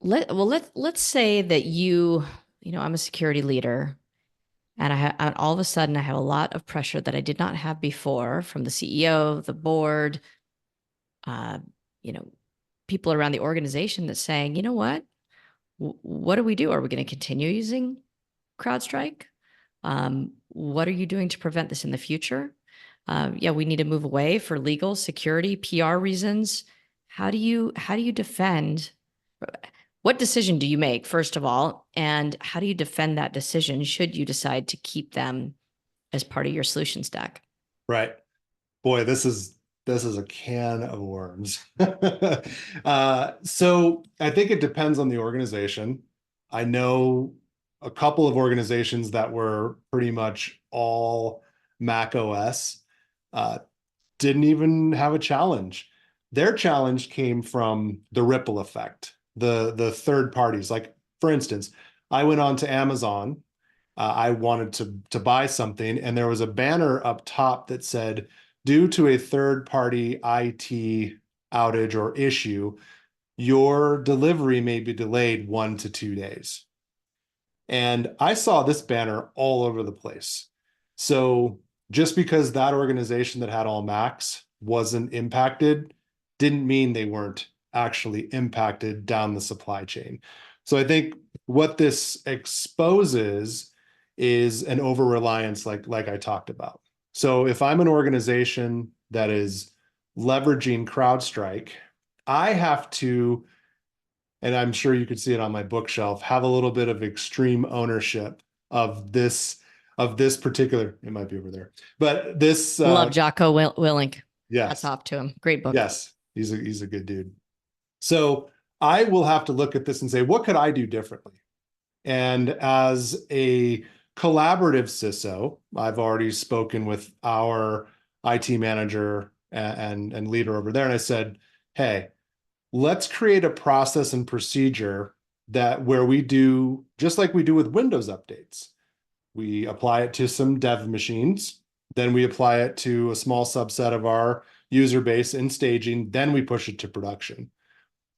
let's say that I'm a security leader, and and all of a sudden I have a lot of pressure that I did not have before from the CEO, the board, uh, you know, people around the organization that's saying, you know what, what do we do? Are we going to continue using CrowdStrike? What are you doing to prevent this in the future? Yeah, we need to move away for legal, security, PR reasons. How do you defend? What decision do you make, first of all, and how do you defend that decision should you decide to keep them as part of your solution stack? Right. Boy, this is a can of worms. So I think it depends on the organization. I know a couple of organizations that were pretty much all Mac OS, uh, didn't even have a challenge. Their challenge came from the ripple effect, the third parties. Like, for instance, I went on to Amazon. I wanted to buy something, and there was a banner up top that said, due to a third party IT outage or issue, your delivery may be delayed 1 to 2 days. And I saw this banner all over the place. So just because that organization that had all Macs wasn't impacted didn't mean they weren't actually impacted down the supply chain. So I think what this exposes is an over reliance, like I talked about. So if I'm an organization that is leveraging CrowdStrike, I have to, and I'm sure you could see it on my bookshelf, have a little bit of extreme ownership of this particular, it might be over there, but this Love Jocko Willink. Hats yes, off to him. Great book. yes, he's a good dude. So I will have to look at this and say, what could I do differently? And as a collaborative CISO, I've already spoken with our IT manager and leader over there, and I said, hey, let's create a process and procedure that where we do just like we do with Windows updates. We apply it to some dev machines, then we apply it to a small subset of our user base in staging, then we push it to production.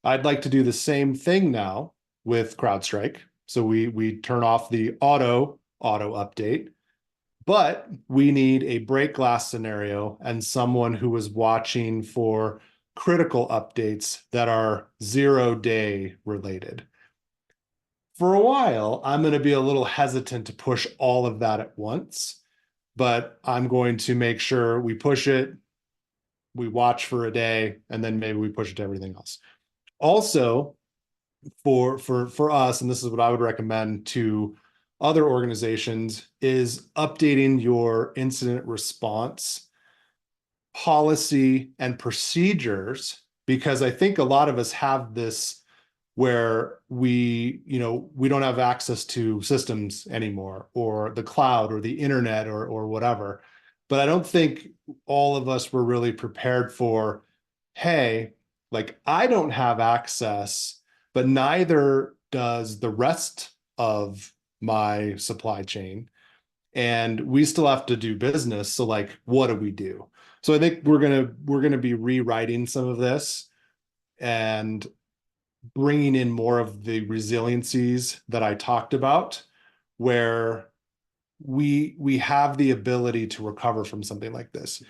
I'd like to do the same thing now with CrowdStrike. So we turn off the auto update, but we need a break glass scenario and someone who is watching for critical updates that are 0 day related. For a while, I'm going to be a little hesitant to push all of that at once, but I'm going to make sure we push it, we watch for a day, and then maybe we push it to everything else. Also, for us, and this is what I would recommend to other organizations, is updating your incident response policy and procedures, because I think a lot of us have this where we don't have access to systems anymore, or the cloud or the internet or whatever. But I don't think all of us were really prepared for, hey, like, I don't have access, but neither does the rest of my supply chain, and we still have to do business. So, like, what do we do? So I think we're gonna be rewriting some of this and bringing in more of the resiliencies that I talked about, where we have the ability to recover from something like this.